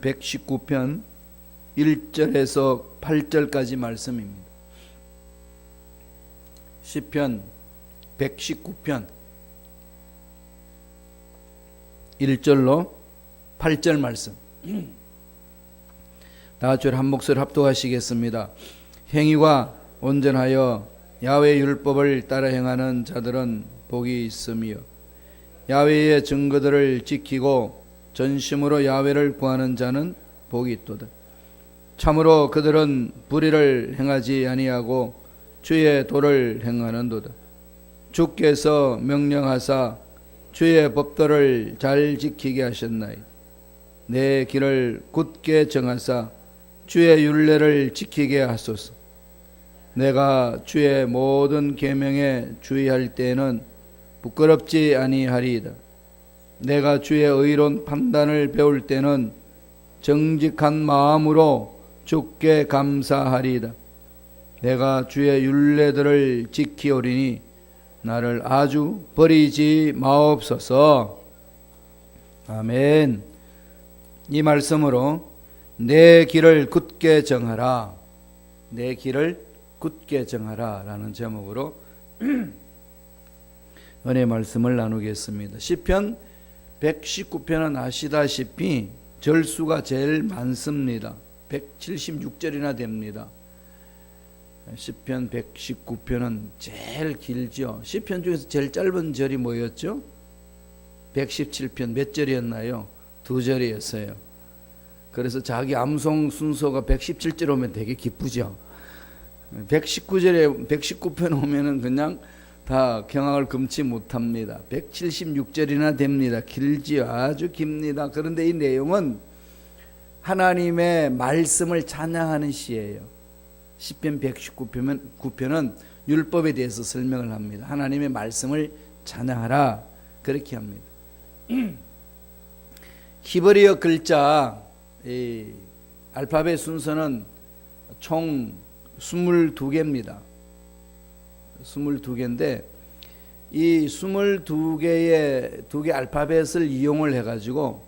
119편 1절에서 8절까지 말씀입니다. 시편 119편 1절로 8절 말씀. 다 같이 한 목소리 합독하시겠습니다. 행위가 온전하여 야훼 율법을 따라 행하는 자들은 복이 있으며 야훼의 증거들을 지키고 전심으로 야훼를 구하는 자는 복이 있도다. 참으로 그들은 불의를 행하지 아니하고 주의 도를 행하는도다. 주께서 명령하사 주의 법도를 잘 지키게 하셨나이다. 내 길을 굳게 정하사 주의 율례를 지키게 하소서. 내가 주의 모든 계명에 주의할 때에는 부끄럽지 아니하리이다. 내가 주의 의로운 판단을 배울 때는 정직한 마음으로 주께 감사하리이다. 내가 주의 율례들을 지키오리니 나를 아주 버리지 마옵소서. 아멘. 이 말씀으로 내 길을 굳게 정하라, 내 길을 굳게 정하라 라는 제목으로 은혜 말씀을 나누겠습니다. 시편 119편은 아시다시피 절수가 제일 많습니다. 176절이나 됩니다. 시편 119편은 제일 길죠. 시편 중에서 제일 짧은 절이 뭐였죠? 117편 몇 절이었나요? 2절이었어요. 그래서 자기 암송 순서가 117절 오면 되게 기쁘죠. 119편 오면은 그냥 다 경악을 금치 못합니다. 176절이나 됩니다. 길지요. 아주 깁니다. 그런데 이 내용은 하나님의 말씀을 찬양하는 시예요. 시편 119편은 율법에 대해서 설명을 합니다. 하나님의 말씀을 찬양하라 그렇게 합니다. 히브리어 글자 이 알파벳 순서는 총 22개입니다. 22개인데 이 22개의 두 개 알파벳을 이용을 해가지고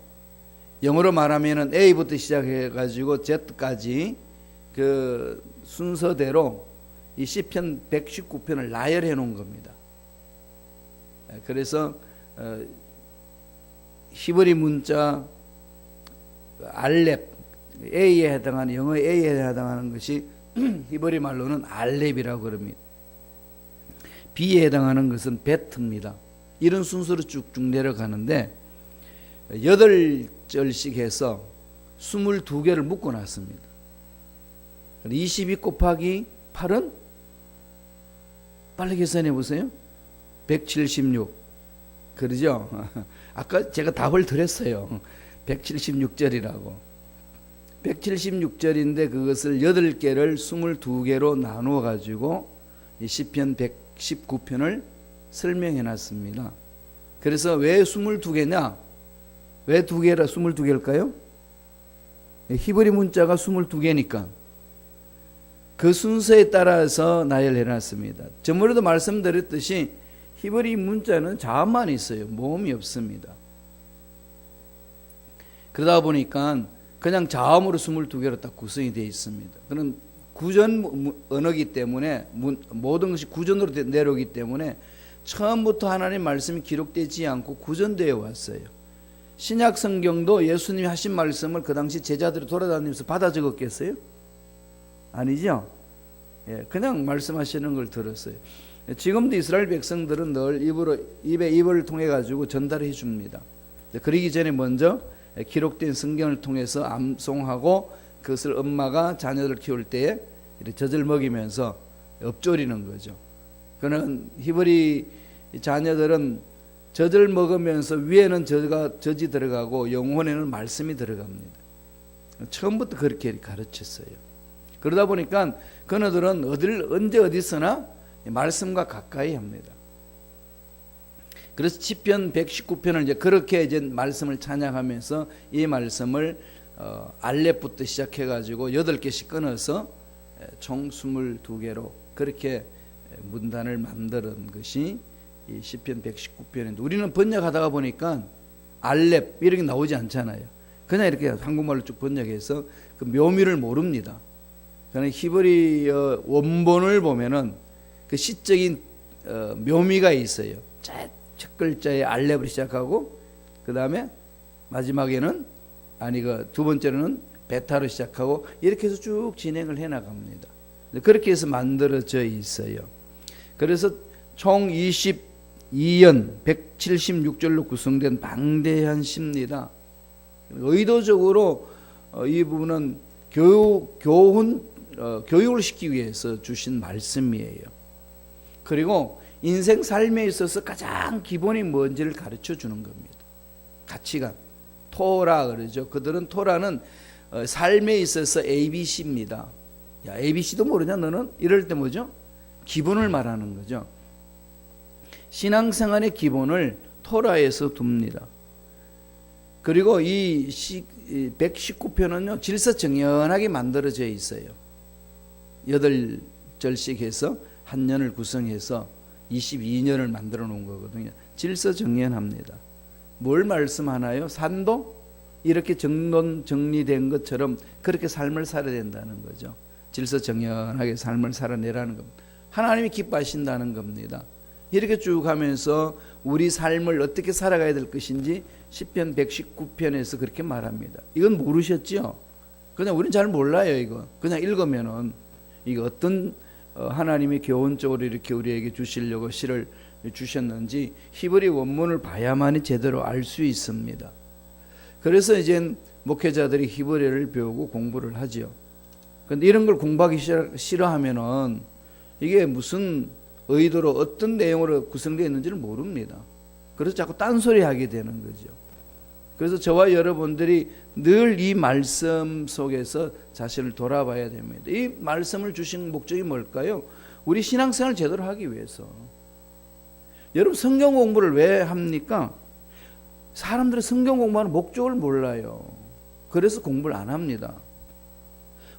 영어로 말하면은 A부터 시작해가지고 Z까지 그 순서대로 이 시편 119편을 나열해 놓은 겁니다. 그래서 히브리 문자 알렙 A에 해당하는 영어 A에 해당하는 것이 히브리 말로는 알렙이라고 그럽니다. B에 해당하는 것은 베트입니다. 이런 순서로 쭉쭉 내려가는데 8절씩 해서 22개를 묶어놨습니다. 22 곱하기 8은 빨리 계산해 보세요. 176 그러죠? 아까 제가 답을 드렸어요. 176절이라고. 176절인데 그것을 8개를 22개로 나누어 가지고 이 시편 119편을 설명해 놨습니다. 그래서 왜 22개냐? 왜 2개라 22개일까요? 히브리 문자가 22개니까 그 순서에 따라서 나열해 놨습니다. 저번에도 말씀드렸듯이 히브리 문자는 자음만 있어요. 모음이 없습니다. 그러다 보니까 그냥 자음으로 22개로 딱 구성이 되어 있습니다. 그런 구전 언어이기 때문에 모든 것이 구전으로 내려오기 때문에 처음부터 하나님 말씀이 기록되지 않고 구전되어 왔어요. 신약 성경도 예수님이 하신 말씀을 그 당시 제자들이 돌아다니면서 받아 적었겠어요? 아니죠? 예, 그냥 말씀하시는 걸 들었어요. 지금도 이스라엘 백성들은 늘 입에 입을 통해 가지고 전달해 줍니다. 그러기 전에 먼저 기록된 성경을 통해서 암송하고 그것을 엄마가 자녀를 키울 때에 젖을 먹이면서 엎조리는 거죠. 그는 히브리 자녀들은 젖을 먹으면서 위에는 젖이 들어가고 영혼에는 말씀이 들어갑니다. 처음부터 그렇게 가르쳤어요. 그러다 보니까 그네들은 언제 어디서나 말씀과 가까이 합니다. 그래서 시편 119편을 이제 그렇게 이제 말씀을 찬양하면서 이 말씀을 알렙부터 시작해 가지고 8개씩 끊어서 총 22개로 그렇게 문단을 만드는 것이 이 시편 119편인데 우리는 번역하다가 보니까 알렙 이런 게 나오지 않잖아요. 그냥 이렇게 한국말로 쭉 번역해서 그 묘미를 모릅니다. 그러나 히브리어 원본을 보면은 그 시적인 묘미가 있어요. 첫 글자에 알렙으로 시작하고 그 다음에 마지막에는 그 두 번째로는 베타로 시작하고 이렇게 해서 쭉 진행을 해 나갑니다. 그렇게 해서 만들어져 있어요. 그래서 총 22연 176절로 구성된 방대한 시입니다. 의도적으로 이 부분은 교육을 시키기 위해서 주신 말씀이에요. 그리고 인생 삶에 있어서 가장 기본이 뭔지를 가르쳐 주는 겁니다. 가치관, 토라 그러죠. 그들은 토라는 삶에 있어서 ABC입니다. 야, ABC도 모르냐 너는? 이럴 때 뭐죠? 기본을 말하는 거죠. 신앙생활의 기본을 토라에서 둡니다. 그리고 이 119편은요 질서정연하게 만들어져 있어요. 8절씩 해서 한 년을 구성해서 22년을 만들어 놓은 거거든요. 질서정연합니다. 뭘 말씀하나요? 산도 이렇게 정리된 것처럼 그렇게 삶을 살아야 된다는 거죠. 질서정연하게 삶을 살아내라는 겁니다. 하나님이 기뻐하신다는 겁니다. 이렇게 쭉 하면서 우리 삶을 어떻게 살아가야 될 것인지 시편 119편에서 그렇게 말합니다. 이건 모르셨죠? 그냥 우리는 잘 몰라요. 이거 그냥 읽으면은 이거 어떤 하나님이 교훈적으로 이렇게 우리에게 주시려고 시를 주셨는지 히브리 원문을 봐야만이 제대로 알 수 있습니다. 그래서 이제 목회자들이 히브리어를 배우고 공부를 하죠. 그런데 이런 걸 공부하기 싫어하면은 이게 무슨 의도로 어떤 내용으로 구성되어 있는지를 모릅니다. 그래서 자꾸 딴소리 하게 되는 거죠. 그래서 저와 여러분들이 늘 이 말씀 속에서 자신을 돌아봐야 됩니다. 이 말씀을 주신 목적이 뭘까요? 우리 신앙생활을 제대로 하기 위해서. 여러분 성경 공부를 왜 합니까? 사람들이 성경 공부하는 목적을 몰라요. 그래서 공부를 안 합니다.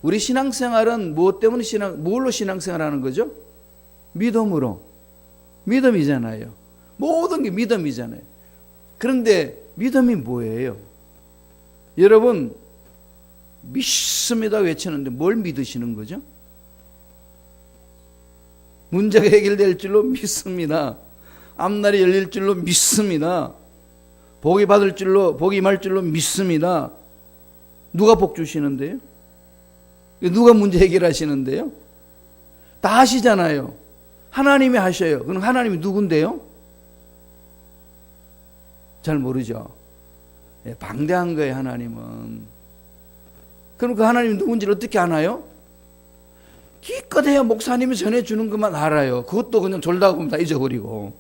우리 신앙생활은 무엇 때문에 뭘로 신앙생활하는 거죠? 믿음으로. 믿음이잖아요. 모든 게 믿음이잖아요. 그런데 믿음이 뭐예요? 여러분 믿습니다 외치는데 뭘 믿으시는 거죠? 문제가 해결될 줄로 믿습니다. 앞날이 열릴 줄로 믿습니다. 복이 임할 줄로 믿습니다. 누가 복 주시는데요? 누가 문제 해결하시는데요? 다 하시잖아요. 하나님이 하셔요. 그럼 하나님이 누군데요? 잘 모르죠. 방대한 거예요, 하나님은. 그럼 그 하나님이 누군지를 어떻게 아나요? 기껏해야 목사님이 전해주는 것만 알아요. 그것도 그냥 졸다 보면 다 잊어버리고.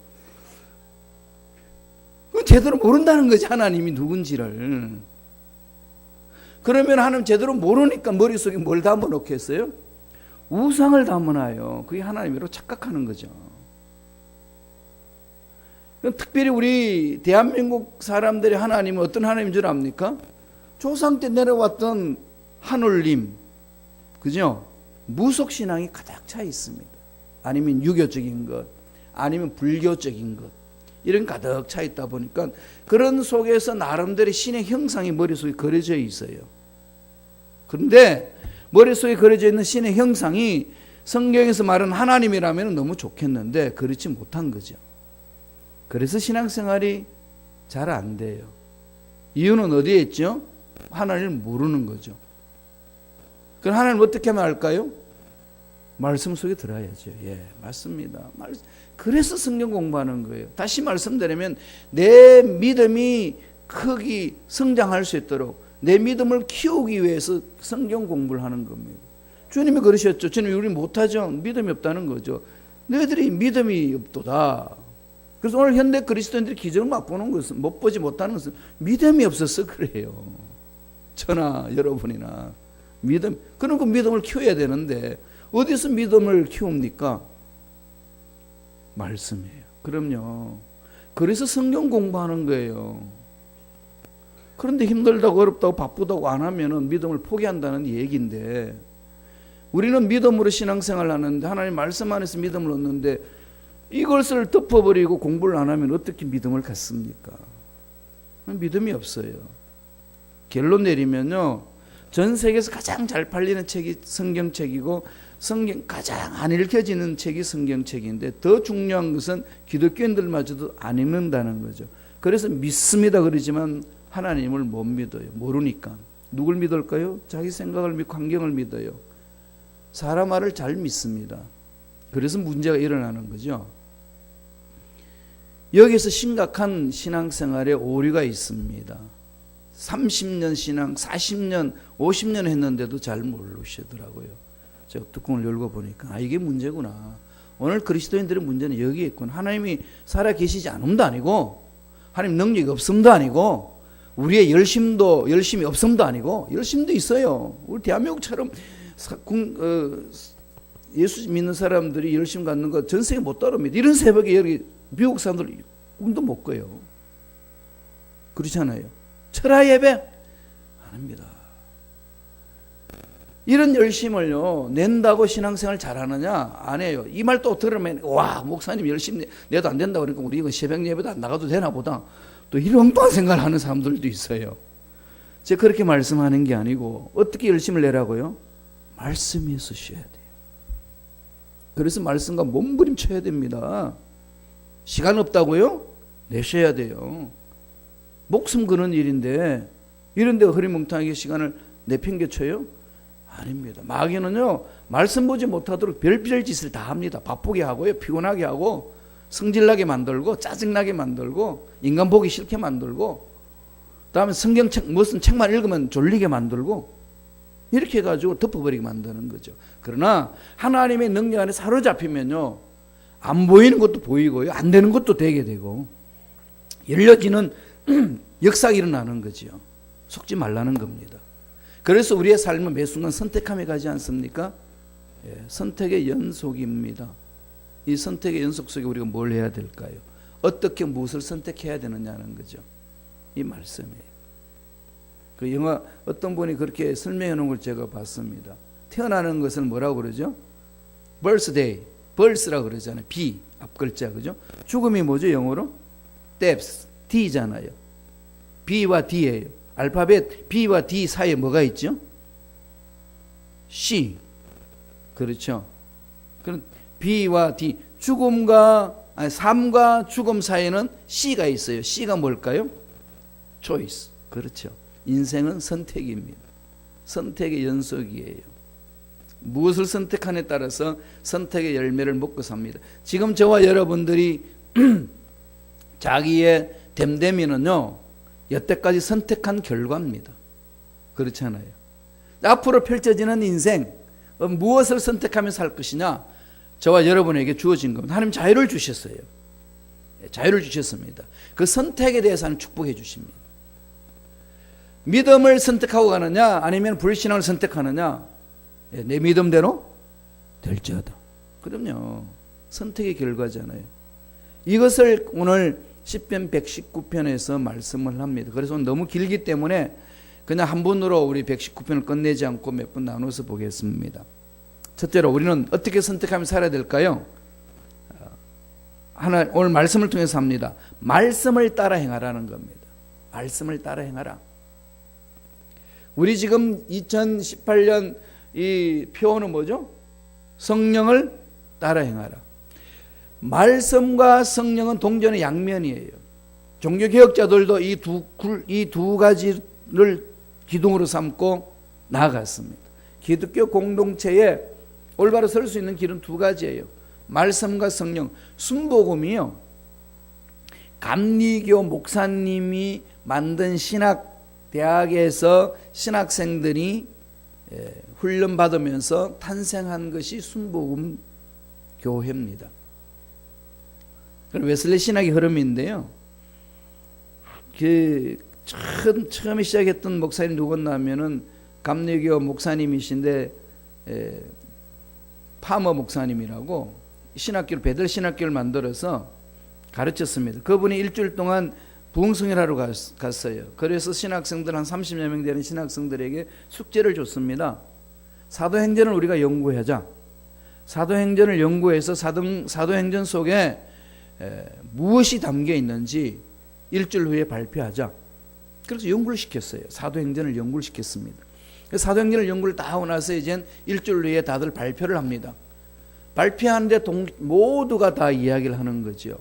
제대로 모른다는 거지, 하나님이 누군지를. 그러면 하나님 제대로 모르니까 머릿속에 뭘 담아 놓겠어요? 우상을 담아놔요. 그게 하나님이라고 착각하는 거죠. 특별히 우리 대한민국 사람들이 하나님은 어떤 하나님인 줄 압니까? 조상 때 내려왔던 하늘님, 그죠? 무속신앙이 가득 차 있습니다. 아니면 유교적인 것, 아니면 불교적인 것, 이런 가득 차 있다 보니까 그런 속에서 나름대로 신의 형상이 머릿속에 그려져 있어요. 그런데 머릿속에 그려져 있는 신의 형상이 성경에서 말하는 하나님이라면 너무 좋겠는데 그렇지 못한 거죠. 그래서 신앙생활이 잘 안 돼요. 이유는 어디에 있죠? 하나님을 모르는 거죠. 그럼 하나님을 어떻게 하면 알까요? 말씀 속에 들어야죠. 예, 맞습니다. 그래서 성경 공부하는 거예요. 다시 말씀드리면 내 믿음이 크게 성장할 수 있도록 내 믿음을 키우기 위해서 성경 공부를 하는 겁니다. 주님이 그러셨죠. 주님이 우리 못하죠. 믿음이 없다는 거죠. 너희들이 믿음이 없도다. 그래서 오늘 현대 그리스도인들이 기적을 맛보는 것은 못 보지 못하는 것은 믿음이 없어서 그래요. 저나 여러분이나 믿음. 그럼 그 믿음을 키워야 되는데 어디서 믿음을 키웁니까? 말씀이에요. 그럼요. 그래서 성경 공부하는 거예요. 그런데 힘들다고 어렵다고 바쁘다고 안 하면은 믿음을 포기한다는 얘기인데 우리는 믿음으로 신앙생활을 하는데 하나님 말씀 안에서 믿음을 얻는데 이것을 덮어버리고 공부를 안 하면 어떻게 믿음을 갖습니까? 믿음이 없어요. 결론 내리면요, 전 세계에서 가장 잘 팔리는 책이 성경책이고 성경 가장 안 읽혀지는 책이 성경책인데, 더 중요한 것은 기독교인들마저도 안 읽는다는 거죠. 그래서 믿습니다 그러지만 하나님을 못 믿어요. 모르니까. 누굴 믿을까요? 자기 생각을 믿고 환경을 믿어요. 사람 말을 잘 믿습니다. 그래서 문제가 일어나는 거죠. 여기서 심각한 신앙생활에 오류가 있습니다. 30년 신앙, 40년, 50년 했는데도 잘 모르시더라고요. 제가 뚜껑을 열고 보니까 이게 문제구나. 오늘 그리스도인들의 문제는 여기에 있구나. 하나님이 살아계시지 않음도 아니고, 하나님 능력이 없음도 아니고, 우리의 열심이 없음도 아니고, 열심도 있어요. 우리 대한민국처럼 예수 믿는 사람들이 열심 갖는 거 전 세계 못 따릅니다. 이런 새벽에 여기 미국 사람들 꿈도 못 꿔요. 그렇잖아요. 철야 예배 안 합니다. 이런 열심을요 낸다고 신앙생활 잘하느냐? 안 해요. 이 말 또 들으면 와, 목사님 열심히 내도 안 된다 그러니까 우리 이거 새벽 예배도 안 나가도 되나 보다, 또 이런 엉뚱한 생각을 하는 사람들도 있어요. 제가 그렇게 말씀하는 게 아니고, 어떻게 열심을 내라고요? 말씀에서 쉬어야 돼요. 그래서 말씀과 몸부림쳐야 됩니다. 시간 없다고요? 내셔야 돼요. 목숨 거는 일인데 이런데 흐리멍텅하게 시간을 내팽개쳐요? 아닙니다. 마귀는요 말씀 보지 못하도록 별별 짓을 다 합니다. 바쁘게 하고요, 피곤하게 하고, 성질나게 만들고, 짜증나게 만들고, 인간 보기 싫게 만들고, 다음에 성경책 무슨 책만 읽으면 졸리게 만들고, 이렇게 해가지고 덮어버리게 만드는 거죠. 그러나 하나님의 능력 안에 사로잡히면요 안 보이는 것도 보이고요, 안 되는 것도 되게 되고, 열려지는 역사가 일어나는 거죠. 속지 말라는 겁니다. 그래서 우리의 삶은 매 순간 선택함에 가지 않습니까? 예, 선택의 연속입니다. 이 선택의 연속 속에 우리가 뭘 해야 될까요? 어떻게 무엇을 선택해야 되느냐는 거죠. 이 말씀이에요. 그 영화 어떤 분이 그렇게 설명해 놓은 걸 제가 봤습니다. 태어나는 것을 뭐라고 그러죠? birthday, birth라고 그러잖아요. B 앞글자, 그죠? 죽음이 뭐죠 영어로? death, D잖아요. B와 D예요. 알파벳 B와 D 사이에 뭐가 있죠? C. 그렇죠. 그럼 B와 D, 삶과 죽음 사이에는 C가 있어요. C가 뭘까요? choice. 그렇죠. 인생은 선택입니다. 선택의 연속이에요. 무엇을 선택하느냐에 따라서 선택의 열매를 먹고 삽니다. 지금 저와 여러분들이 자기의 됨됨이는요 여태까지 선택한 결과입니다. 그렇잖아요. 앞으로 펼쳐지는 인생, 무엇을 선택하며 살 것이냐, 저와 여러분에게 주어진 겁니다. 하나님 자유를 주셨어요. 자유를 주셨습니다. 그 선택에 대해서 하나님 축복해 주십니다. 믿음을 선택하고 가느냐 아니면 불신앙을 선택하느냐, 내 믿음대로 될지어다. 그럼요, 선택의 결과잖아요. 이것을 오늘 시편 119편에서 말씀을 합니다. 그래서 오늘 너무 길기 때문에 그냥 한 분으로 우리 119편을 끝내지 않고 몇 분 나눠서 보겠습니다. 첫째로 우리는 어떻게 선택하며 살아야 될까요? 오늘 말씀을 통해서 합니다. 말씀을 따라 행하라는 겁니다. 말씀을 따라 행하라. 우리 지금 2018년 이 표어는 뭐죠? 성령을 따라 행하라. 말씀과 성령은 동전의 양면이에요. 종교개혁자들도 이 두 가지를 기둥으로 삼고 나아갔습니다. 기독교 공동체에 올바로 설 수 있는 길은 두 가지예요. 말씀과 성령. 순복음이요, 감리교 목사님이 만든 신학대학에서 신학생들이 훈련받으면서 탄생한 것이 순복음 교회입니다. 웨슬리 신학의 흐름인데요, 처음에 시작했던 목사님 누구나 하면은 감리교 목사님이신데 파머 목사님이라고 신학교를, 베들 신학교를 만들어서 가르쳤습니다. 그분이 일주일 동안 부흥성회를 하러 갔어요. 그래서 신학생들 한 30여 명 되는 신학생들에게 숙제를 줬습니다. 사도행전을 우리가 연구하자. 사도행전을 연구해서 사도행전 속에 무엇이 담겨 있는지 일주일 후에 발표하자. 그래서 연구를 시켰어요. 사도행전을 연구를 시켰습니다. 사도행전을 연구를 다 하고 나서 이제 일주일 후에 다들 발표를 합니다. 발표하는데 모두가 다 이야기를 하는 거죠.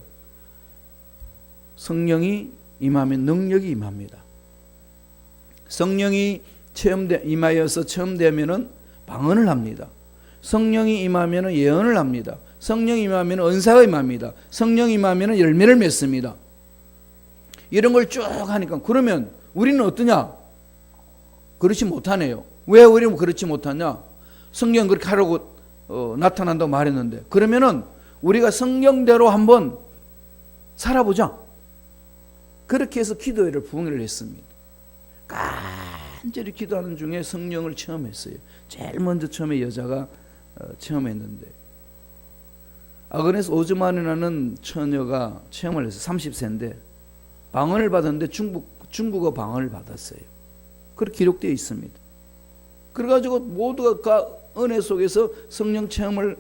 성령이 임하면 능력이 임합니다. 성령이 임하여서 체험되면은 방언을 합니다. 성령이 임하면은 예언을 합니다. 성령이 임하면은 은사가 임합니다. 성령이 임하면은 열매를 맺습니다. 이런 걸 쭉 하니까 그러면 우리는 어떠냐? 그렇지 못하네요. 왜 우리는 그렇지 못하냐? 성령 그렇게 하라고 나타난다고 말했는데 그러면은 우리가 성령대로 한번 살아보자. 그렇게 해서 기도회를 부흥을 했습니다. 간절히 기도하는 중에 성령을 체험했어요. 제일 먼저 처음에 여자가 체험했는데 아그네스 오즈만이라는 처녀가 체험을 했어요. 30세인데 방언을 받았는데 중국어 방언을 받았어요. 그렇게 기록되어 있습니다. 그래가지고 모두가 은혜 속에서 성령 체험을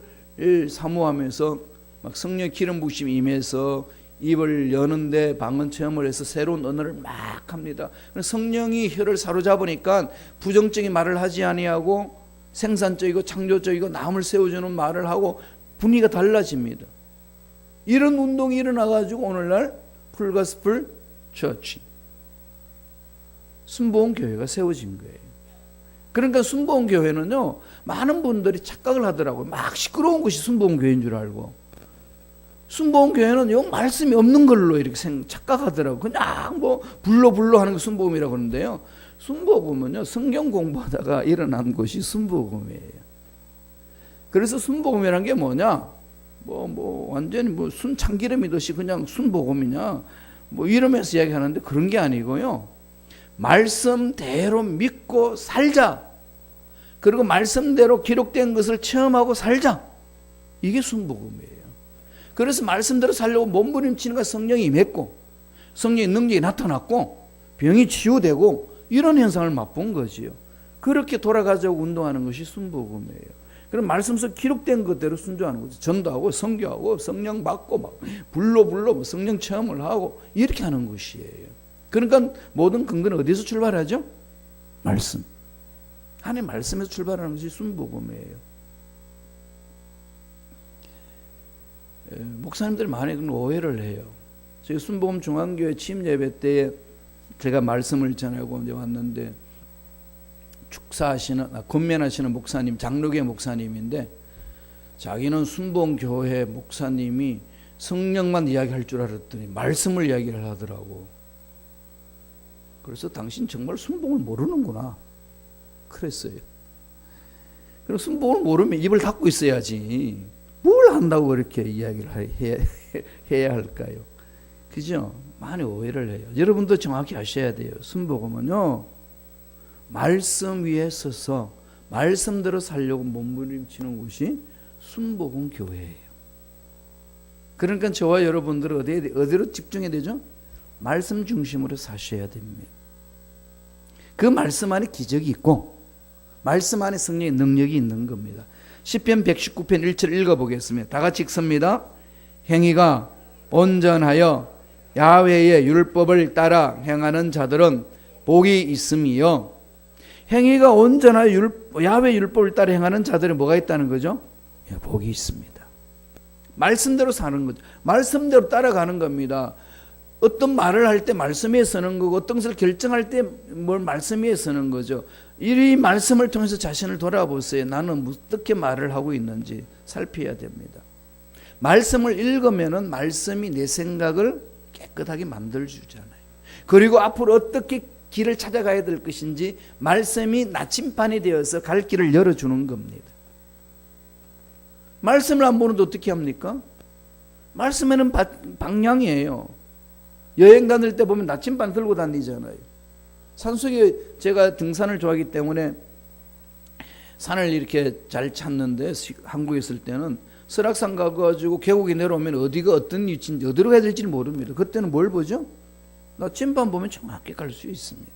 사모하면서 막 성령의 기름 부심이 임해서 입을 여는데 방언 체험을 해서 새로운 언어를 막 합니다. 성령이 혀를 사로잡으니까 부정적인 말을 하지 아니하고 생산적이고 창조적이고 남을 세워주는 말을 하고 분위기가 달라집니다. 이런 운동이 일어나가지고 오늘날 풀가스플 처치 순복음 교회가 세워진 거예요. 그러니까 순복음 교회는요 많은 분들이 착각을 하더라고요. 막 시끄러운 것이 순복음 교회인 줄 알고 순복음 교회는 영 말씀이 없는 걸로 이렇게 착각하더라고요. 그냥 뭐 불러 하는 게 순복음이라고 그러는데요. 순복음은요 성경 공부하다가 일어난 것이 순복음이에요. 그래서 순복음이란 게 뭐냐? 완전히 순 참기름이듯이 그냥 순복음이냐? 이러면서 이야기하는데 그런 게 아니고요. 말씀대로 믿고 살자. 그리고 말씀대로 기록된 것을 체험하고 살자. 이게 순복음이에요. 그래서 말씀대로 살려고 몸부림치는 거 성령이 임했고 성령의 능력이 나타났고 병이 치유되고 이런 현상을 맛본 거지요. 그렇게 돌아가자고 운동하는 것이 순복음이에요. 그럼 말씀 속 기록된 것대로 순종하는 거죠. 전도하고 선교하고 성령 받고 막 불러 성령 체험을 하고 이렇게 하는 것이에요. 그러니까 모든 근거는 어디서 출발하죠? 말씀. 하나님 말씀에서 출발하는 것이 순복음이에요. 목사님들 많이 그런 오해를 해요. 저희 순복음 중앙교회 취임 예배 때에 제가 말씀을 전하고 이제 왔는데 권면하시는 목사님, 장로교 목사님인데 자기는 순복음 교회 목사님이 성령만 이야기할 줄 알았더니 말씀을 이야기를 하더라고. 그래서 당신 정말 순복음을 모르는구나. 그랬어요. 그럼 순복음을 모르면 입을 닫고 있어야지. 뭘 한다고 그렇게 이야기를 해야 할까요? 그죠? 많이 오해를 해요. 여러분도 정확히 아셔야 돼요. 순복음은요, 말씀 위에 서서 말씀대로 살려고 몸부림치는 곳이 순복음 교회예요. 그러니까 저와 여러분들은 어디로 집중해야 되죠? 말씀 중심으로 사셔야 됩니다. 그 말씀 안에 기적이 있고 말씀 안에 성령의 능력이 있는 겁니다. 시편 119편 1절 읽어보겠습니다. 다 같이 읽습니다. 행위가 온전하여 야훼의 율법을 따라 행하는 자들은 복이 있음이요. 행위가 온전하여 야훼의 율법을 따라 행하는 자들은 뭐가 있다는 거죠? 복이 있습니다. 말씀대로 사는 거죠. 말씀대로 따라가는 겁니다. 어떤 말을 할 때 말씀 위에 서는 거고 어떤 것을 결정할 때 뭘 말씀 위에 서는 거죠. 이 말씀을 통해서 자신을 돌아보세요. 나는 어떻게 말을 하고 있는지 살펴야 됩니다. 말씀을 읽으면은 말씀이 내 생각을 깨끗하게 만들어주잖아요. 그리고 앞으로 어떻게 길을 찾아가야 될 것인지 말씀이 나침반이 되어서 갈 길을 열어주는 겁니다. 말씀을 안 보는데 어떻게 합니까? 말씀에는 방향이에요. 여행 다닐 때 보면 나침반 들고 다니잖아요. 산속에 제가 등산을 좋아하기 때문에 산을 이렇게 잘 찾는데 한국에 있을 때는 설악산 가가지고 계곡에 내려오면 어디가 어떤 위치인지 어디로 가야 될지 모릅니다. 그때는 뭘 보죠? 나침반 보면 정확히 갈 수 있습니다.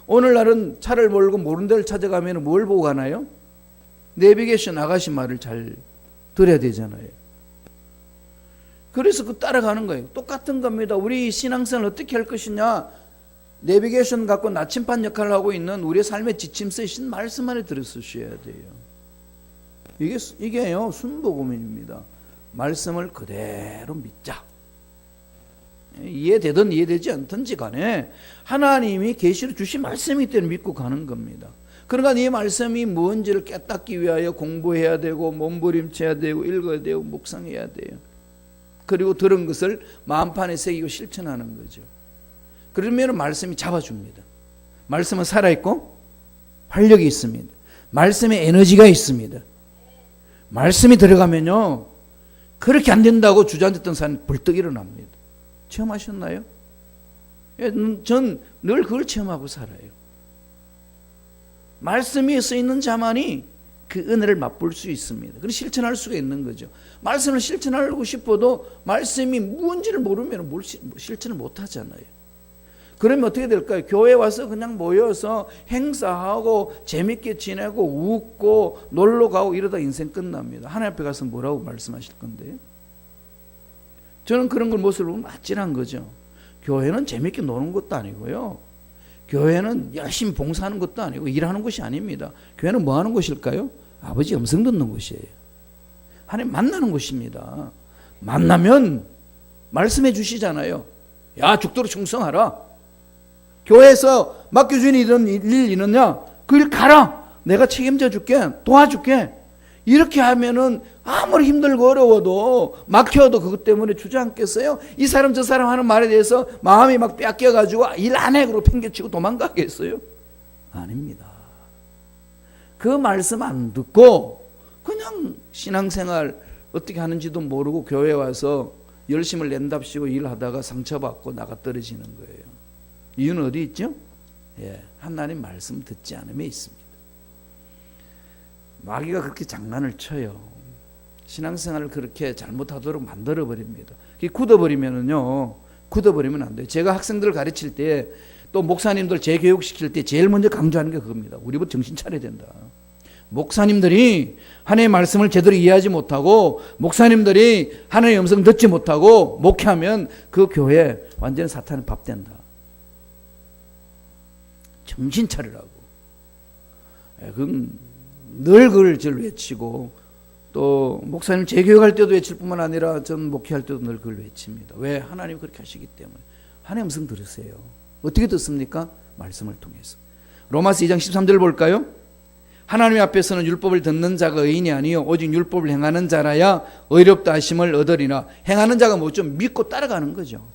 오늘날은 차를 몰고 모르는 데를 찾아가면 뭘 보고 가나요? 내비게이션 아가씨 말을 잘 들어야 되잖아요. 그래서 따라가는 거예요. 똑같은 겁니다. 우리 신앙생활을 어떻게 할 것이냐? 내비게이션 갖고 나침반 역할을 하고 있는 우리의 삶의 지침서에 신 말씀 안에 들어서셔야 돼요. 이게요 순복음입니다. 말씀을 그대로 믿자. 이해되든 이해되지 않든지 간에 하나님이 계시로 주신 말씀이기 때문에 믿고 가는 겁니다. 그러니까 이 말씀이 뭔지를 깨닫기 위하여 공부해야 되고 몸부림쳐야 되고 읽어야 되고 묵상해야 돼요. 그리고 들은 것을 마음판에 새기고 실천하는 거죠. 그러면 말씀이 잡아줍니다. 말씀은 살아있고 활력이 있습니다. 말씀에 에너지가 있습니다. 말씀이 들어가면요 그렇게 안 된다고 주저앉았던 사람이 벌떡 일어납니다. 체험하셨나요? 전 늘 그걸 체험하고 살아요. 말씀이 쓰이는 자만이 그 은혜를 맛볼 수 있습니다. 그래서 실천할 수가 있는 거죠. 말씀을 실천하고 싶어도 말씀이 뭔지를 모르면 실천을 못 하잖아요. 그러면 어떻게 될까요? 교회 와서 그냥 모여서 행사하고 재밌게 지내고 웃고 놀러 가고 이러다 인생 끝납니다. 하나님 앞에 가서 뭐라고 말씀하실 건데요? 저는 그런 걸 모습을 보면 아찔한 거죠. 교회는 재밌게 노는 것도 아니고요. 교회는 열심히 봉사하는 것도 아니고 일하는 곳이 아닙니다. 교회는 뭐 하는 곳일까요? 아버지 음성 듣는 곳이에요. 하나님 만나는 곳입니다. 만나면 말씀해 주시잖아요. 야, 죽도록 충성하라. 교회에서 맡겨준 일 있느냐? 그 일 가라. 내가 책임져 줄게. 도와줄게. 이렇게 하면은 아무리 힘들고 어려워도 막혀도 그것 때문에 주저앉겠어요? 이 사람 저 사람 하는 말에 대해서 마음이 막 뺏겨가지고 일 안 해 그러고 팽개치고 도망가겠어요? 아닙니다. 그 말씀 안 듣고 그냥 신앙생활 어떻게 하는지도 모르고 교회 와서 열심을 낸답시고 일하다가 상처받고 나가 떨어지는 거예요. 이유는 어디 있죠? 하나님 말씀 듣지 않음에 있습니다. 마귀가 그렇게 장난을 쳐요. 신앙생활을 그렇게 잘못하도록 만들어버립니다. 굳어버리면 안 돼요. 제가 학생들을 가르칠 때 또 목사님들 재교육시킬 때 제일 먼저 강조하는 게 그겁니다. 우리부터 정신 차려야 된다. 목사님들이 하나님의 말씀을 제대로 이해하지 못하고 목사님들이 하나님의 음성 듣지 못하고 목회하면 그 교회 완전히 사탄의 밥 된다. 정신 차리라고. 그건 늘 그걸 외치고 또 목사님 재교육할 때도 외칠 뿐만 아니라 전 목회할 때도 늘 그걸 외칩니다. 왜? 하나님이 그렇게 하시기 때문에. 하나님 음성 들으세요. 어떻게 듣습니까? 말씀을 통해서. 로마서 2장 13절 볼까요? 하나님 앞에서는 율법을 듣는 자가 의인이 아니요 오직 율법을 행하는 자라야 의롭다 하심을 얻으리나. 행하는 자가 뭐죠? 믿고 따라가는 거죠.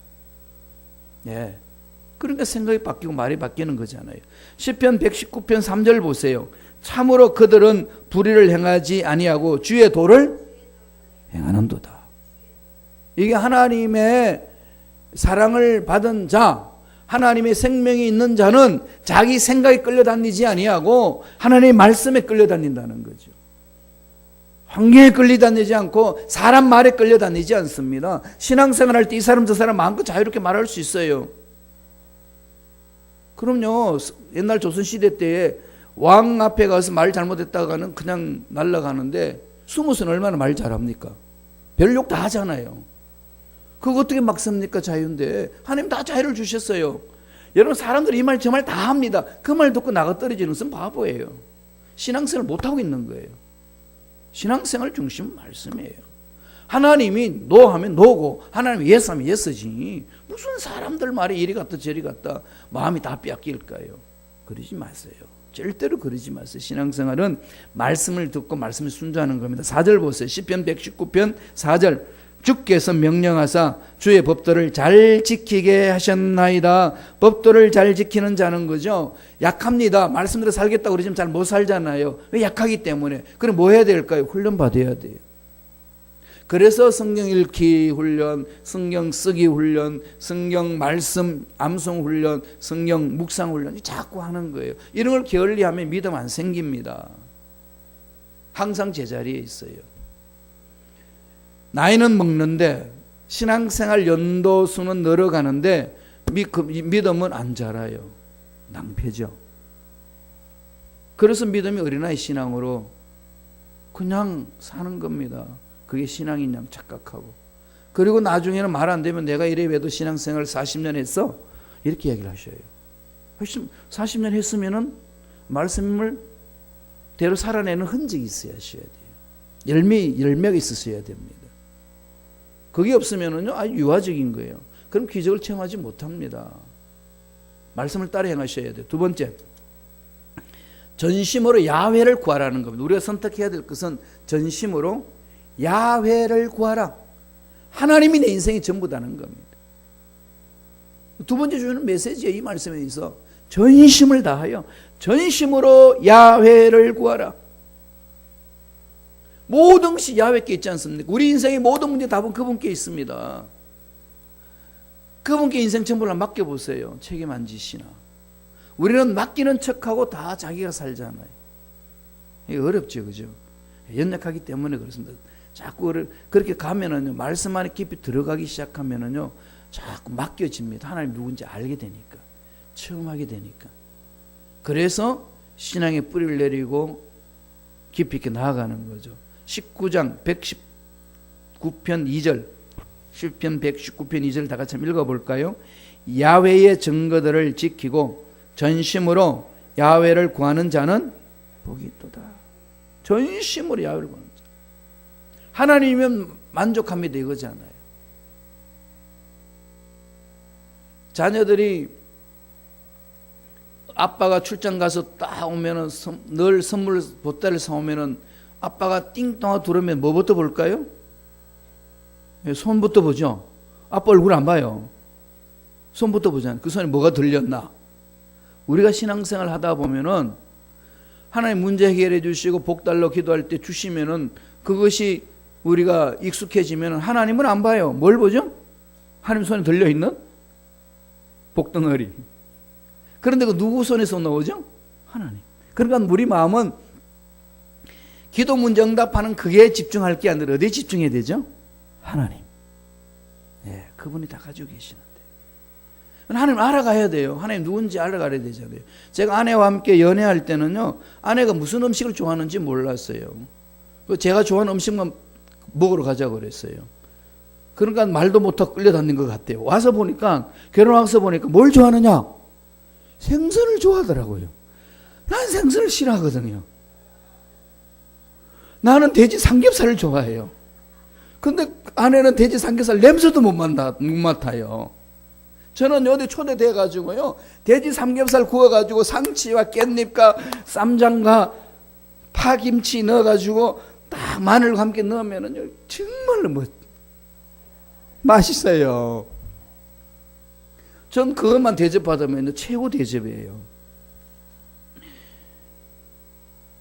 그러니까 생각이 바뀌고 말이 바뀌는 거잖아요. 시편 119편 3절 보세요. 참으로 그들은 불의를 행하지 아니하고 주의 도를 행하는도다. 이게 하나님의 사랑을 받은 자, 하나님의 생명이 있는 자는 자기 생각에 끌려다니지 아니하고 하나님의 말씀에 끌려다닌다는 거죠. 환경에 끌려다니지 않고 사람 말에 끌려다니지 않습니다. 신앙생활할 때 이 사람 저 사람 마음껏 자유롭게 말할 수 있어요. 그럼요. 옛날 조선시대 때에 왕 앞에 가서 말 잘못했다가는 그냥 날아가는데 숨어서는 얼마나 말 잘합니까? 별 욕 다 하잖아요. 그거 어떻게 막습니까? 자유인데. 하나님 다 자유를 주셨어요. 여러분 사람들이 이 말 저 말 다 합니다. 그 말 듣고 나가 떨어지는 것은 바보예요. 신앙생활을 못하고 있는 거예요. 신앙생활 중심은 말씀이에요. 하나님이 노 하면 노고 하나님이 예스 하면 예스지. 무슨 사람들 말에 이리 갔다 저리 갔다 마음이 다 뺏길까요? 그러지 마세요. 절대로 그러지 마세요. 신앙생활은 말씀을 듣고 말씀을 순종하는 겁니다. 4절 보세요. 시편 119편 4절. 주께서 명령하사 주의 법도를 잘 지키게 하셨나이다. 법도를 잘 지키는 자는 거죠. 약합니다. 말씀대로 살겠다고 그러지만 잘 못 살잖아요. 왜? 약하기 때문에. 그럼 뭐 해야 될까요? 훈련 받아야 돼요. 그래서 성경 읽기 훈련, 성경 쓰기 훈련, 성경 말씀 암송 훈련, 성경 묵상 훈련이 자꾸 하는 거예요. 이런 걸 게을리하면 믿음 안 생깁니다. 항상 제자리에 있어요. 나이는 먹는데 신앙생활 연도수는 늘어가는데 믿음은 안 자라요. 낭패죠. 그래서 믿음이 어린아이 신앙으로 그냥 사는 겁니다. 그게 신앙인 양 착각하고. 그리고 나중에는 말 안 되면 내가 이래 왜도 신앙생활 40년 했어? 이렇게 얘기를 하셔요. 40년 했으면은 말씀을 대로 살아내는 흔적이 있어야 돼요. 열매가 있었어야 됩니다. 그게 없으면은요, 아주 유아적인 거예요. 그럼 기적을 체험하지 못합니다. 말씀을 따라 행하셔야 돼요. 두 번째, 전심으로 야훼를 구하라는 겁니다. 우리가 선택해야 될 것은 전심으로 야훼를 구하라. 하나님이 내 인생이 전부다는 겁니다. 두 번째 주는 메시지에 이 말씀에 있어 전심을 다하여 전심으로 야훼를 구하라. 모든 것이 야훼께 있지 않습니까? 우리 인생의 모든 문제 답은 그분께 있습니다. 그분께 인생 전부를 맡겨보세요. 책임 안 지시나. 우리는 맡기는 척하고 다 자기가 살잖아요. 이게 어렵죠, 그죠? 연약하기 때문에 그렇습니다. 자꾸 그렇게 가면은요, 말씀 안에 깊이 들어가기 시작하면은요, 자꾸 맡겨집니다. 하나님 누군지 알게 되니까, 처음 하게 되니까. 그래서 신앙의 뿌리를 내리고 깊이 있게 나아가는 거죠. 19장 119편 2절, 시편 119편 2절 다 같이 한번 읽어볼까요? 야훼의 증거들을 지키고 전심으로 야훼를 구하는 자는 복이 있도다. 전심으로 야훼를 구하는 자. 하나님이면 만족합니다, 이거잖아요. 자녀들이 아빠가 출장 가서 딱 오면은 늘 선물 보따리를 사오면은 아빠가 띵동하고 들어오면 뭐부터 볼까요? 손부터 보죠. 아빠 얼굴 안 봐요. 손부터 보잖아요. 그 손에 뭐가 들렸나? 우리가 신앙생활 하다 보면은 하나님 문제 해결해 주시고 복달러 기도할 때 주시면은 그것이 우리가 익숙해지면은 하나님은 안 봐요. 뭘 보죠? 하나님 손에 들려있는 복덩어리. 그런데 그 누구 손에서 나오죠? 하나님. 그러니까 우리 마음은 기도 문제 응답하는 그게 집중할 게 아니라 어디에 집중해야 되죠? 하나님. 예, 그분이 다 가지고 계시는데. 하나님 알아가야 돼요. 하나님 누군지 알아가야 되잖아요. 제가 아내와 함께 연애할 때는요, 아내가 무슨 음식을 좋아하는지 몰랐어요. 제가 좋아하는 음식만 먹으러 가자고 그랬어요. 그러니까 말도 못하고 끌려다닌 것 같아요. 와서 보니까, 결혼해서 보니까 뭘 좋아하느냐? 생선을 좋아하더라고요. 난 생선을 싫어하거든요. 나는 돼지 삼겹살을 좋아해요. 근데 아내는 돼지 삼겹살 냄새도 못 맡아요. 저는 어디 초대돼가지고요, 돼지 삼겹살 구워가지고 상치와 깻잎과 쌈장과 파김치 넣어가지고 딱 마늘과 함께 넣으면은요, 정말로 맛있어요. 전 그것만 대접받으면 최고 대접이에요.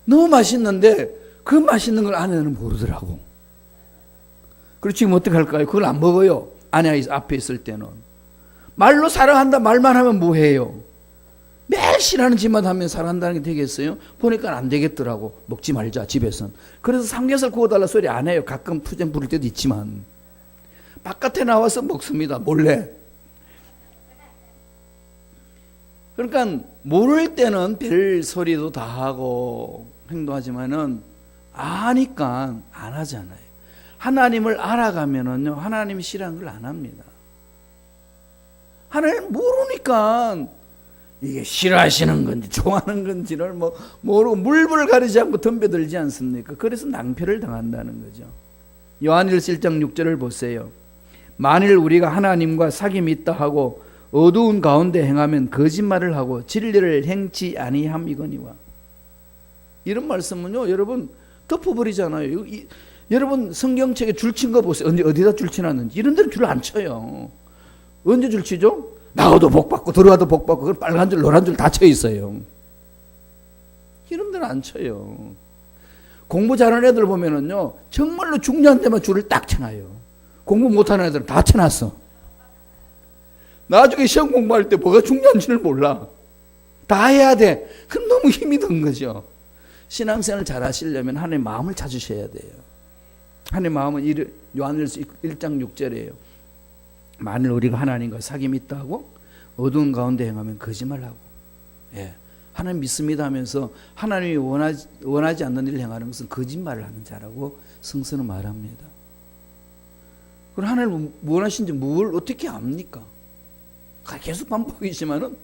너무 맛있는데 그 맛있는 걸 아내는 모르더라고. 그리고 지금 어떻게 할까요? 그걸 안 먹어요. 아내 앞에 있을 때는. 말로 사랑한다 말만 하면 뭐해요? 매일 싫어하는 짓만 하면 사랑한다는 게 되겠어요? 보니까 안 되겠더라고. 먹지 말자, 집에선. 그래서 삼겹살 구워달라 소리 안 해요. 가끔 투정 부를 때도 있지만. 바깥에 나와서 먹습니다. 몰래. 그러니까 모를 때는 별 소리도 다 하고 행동하지만은 아니까 안 하잖아요. 하나님을 알아가면은요, 하나님이 싫어하는 걸 안 합니다. 하나님 모르니까 이게 싫어하시는 건지 좋아하는 건지를 모르고 물불을 가리지 않고 덤벼들지 않습니까? 그래서 낭패를 당한다는 거죠. 요한일서 1장 6절을 보세요. 만일 우리가 하나님과 사귐이 있다 하고 어두운 가운데 행하면 거짓말을 하고 진리를 행치 아니함이거니와. 이런 말씀은요, 여러분 덮어버리잖아요. 여러분 성경책에 줄 친 거 보세요. 어디다 줄 치놨는지. 이런 데는 줄 안 쳐요. 언제 줄 치죠? 나와도 복 받고 들어와도 복 받고 그걸 빨간 줄 노란 줄 다 쳐 있어요. 이런 데는 안 쳐요. 공부 잘하는 애들 보면은요, 정말로 중요한 데만 줄을 딱 쳐놔요. 공부 못하는 애들은 다 쳐놨어. 나중에 시험 공부할 때 뭐가 중요한지를 몰라. 다 해야 돼. 그럼 너무 힘이 든 거죠. 신앙생활을 잘 하시려면 하나님의 마음을 찾으셔야 돼요. 하나님의 마음은 요한일서 1장 6절이에요. 만일 우리가 하나님과 사귐이 있다 하고 어두운 가운데 행하면 거짓말하고. 예. 하나님 믿습니다 하면서 하나님이 원하지 않는 일을 행하는 것은 거짓말을 하는 자라고 성서는 말합니다. 그럼 하나님 원하신지 뭘 어떻게 압니까? 계속 반복이지만은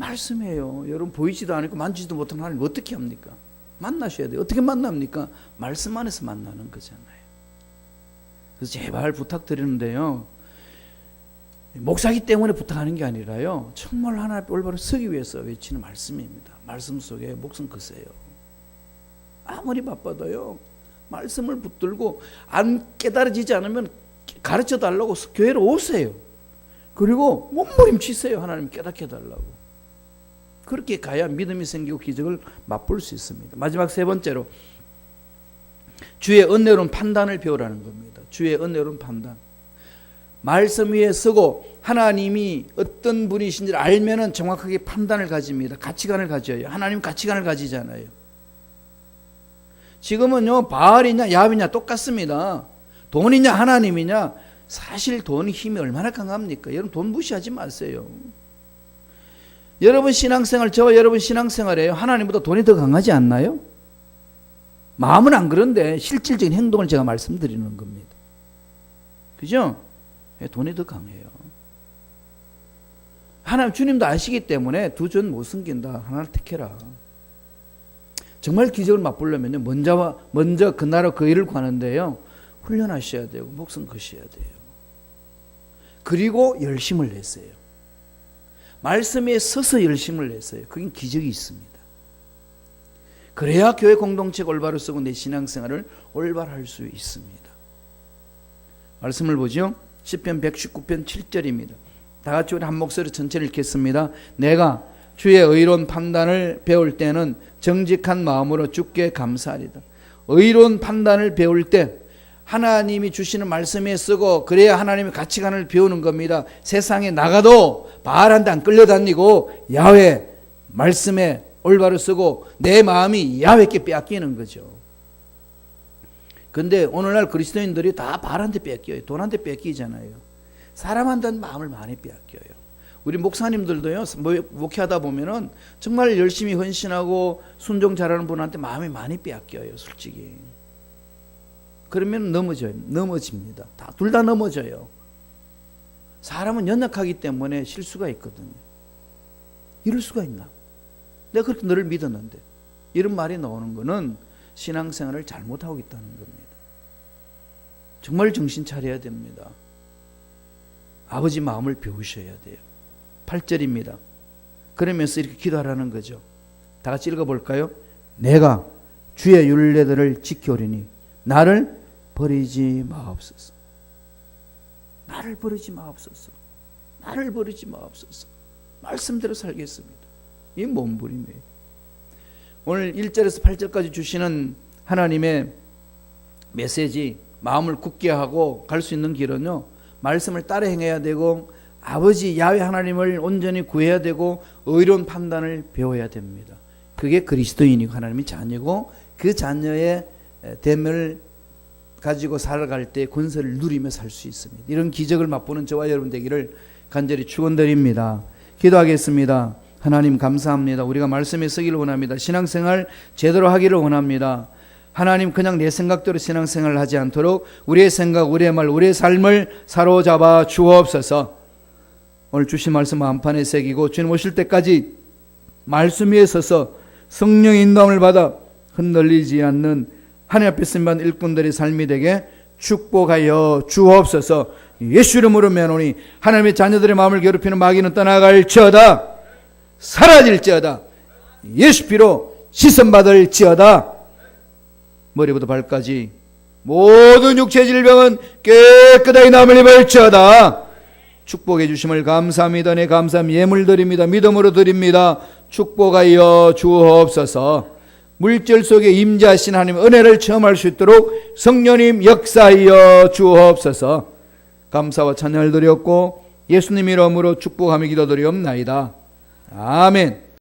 말씀이에요. 여러분 보이지도 않고 만지지도 못하는 하나님 어떻게 합니까? 만나셔야 돼요. 어떻게 만납니까? 말씀 안에서 만나는 거잖아요. 그래서 제발 부탁드리는데요. 목사기 때문에 부탁하는 게 아니라요. 정말 하나님 올바로 서기 위해서 외치는 말씀입니다. 말씀 속에 목숨 거세요. 아무리 바빠도요. 말씀을 붙들고 안 깨달아지지 않으면 가르쳐 달라고 교회로 오세요. 그리고 몸부림치세요. 하나님 깨닫게 해달라고. 그렇게 가야 믿음이 생기고 기적을 맛볼 수 있습니다. 마지막 세 번째로 주의 은혜로운 판단을 배우라는 겁니다. 주의 은혜로운 판단. 말씀 위에 서고 하나님이 어떤 분이신지를 알면은 정확하게 판단을 가집니다. 가치관을 가져요. 하나님 가치관을 가지잖아요. 지금은요, 바알이냐 야훼냐 똑같습니다. 돈이냐 하나님이냐, 사실 돈의 힘이 얼마나 강합니까? 여러분 돈 무시하지 마세요. 여러분 신앙생활, 저와 여러분 신앙생활에요. 하나님보다 돈이 더 강하지 않나요? 마음은 안 그런데 실질적인 행동을 제가 말씀드리는 겁니다. 그죠? 돈이 더 강해요. 하나님 주님도 아시기 때문에 두 전 못 숨긴다. 하나를 택해라. 정말 기적을 맛보려면요, 먼저 그 나라 그 일을 구하는데요, 훈련하셔야 되고 목숨 거셔야 돼요. 그리고 열심을 내세요. 말씀에 서서 열심을 내세요. 그게 기적이 있습니다. 그래야 교회 공동체가 올바로 쓰고 내 신앙생활을 올바로 할 수 있습니다. 말씀을 보죠. 시편 119편 7절입니다. 다 같이 우리 한 목소리 전체를 읽겠습니다. 내가 주의 의로운 판단을 배울 때는 정직한 마음으로 주께 감사하리다. 의로운 판단을 배울 때 하나님이 주시는 말씀에 쓰고 그래야 하나님의 가치관을 배우는 겁니다. 세상에 나가도 바알한테 안 끌려다니고 야훼 말씀에 올바로 쓰고 내 마음이 야훼께 빼앗기는 거죠. 근데 오늘날 그리스도인들이 다 바알한테 뺏겨요. 돈한테 뺏기잖아요. 사람한테는 마음을 많이 빼앗겨요. 우리 목사님들도요, 목회하다 보면은 정말 열심히 헌신하고 순종 잘하는 분한테 마음이 많이 빼앗겨요, 솔직히. 그러면 넘어집니다. 둘 다 넘어져요. 사람은 연약하기 때문에 실수가 있거든요. 이럴 수가 있나? 내가 그렇게 너를 믿었는데. 이런 말이 나오는 거는 신앙생활을 잘못하고 있다는 겁니다. 정말 정신 차려야 됩니다. 아버지 마음을 배우셔야 돼요. 8절입니다. 그러면서 이렇게 기도하라는 거죠. 다 같이 읽어볼까요? 내가 주의 율례들을 지켜오리니 나를 버리지 마옵소서. 나를 버리지 마옵소서. 나를 버리지 마옵소서. 말씀대로 살겠습니다. 이 몸부림이에요. 오늘 1절에서 8절까지 주시는 하나님의 메시지, 마음을 굳게 하고 갈 수 있는 길은요, 말씀을 따라 행해야 되고 아버지 야훼 하나님을 온전히 구해야 되고 의로운 판단을 배워야 됩니다. 그게 그리스도인이고 하나님의 자녀고 그 자녀의 됨을 가지고 살아갈 때 권세를 누리며 살 수 있습니다. 이런 기적을 맛보는 저와 여러분 되기를 간절히 축원드립니다. 기도하겠습니다. 하나님 감사합니다. 우리가 말씀에 서기를 원합니다. 신앙생활 제대로 하기를 원합니다. 하나님 그냥 내 생각대로 신앙생활을 하지 않도록 우리의 생각, 우리의 말, 우리의 삶을 사로잡아 주옵소서. 오늘 주신 말씀 마음판에 새기고 주님 오실 때까지 말씀 위에 서서 성령의 인도함을 받아 흔들리지 않는 하나님 앞에 쓰임받은 일꾼들의 삶이 되게 축복하여 주옵소서. 예수 이름으로 면오니 하나님의 자녀들의 마음을 괴롭히는 마귀는 떠나갈지어다. 사라질지어다. 예수 피로 씻음받을지어다. 머리부터 발까지 모든 육체 질병은 깨끗하게 남을 입을지어다. 축복해 주심을 감사합니다. 네, 감사함 예물 드립니다. 믿음으로 드립니다. 축복하여 주옵소서. 물질 속에 임재하신 하나님 은혜를 체험할 수 있도록 성령님 역사하여 주옵소서. 감사와 찬양을 드렸고 예수님 이름으로 축복하며 기도드리옵나이다. 아멘.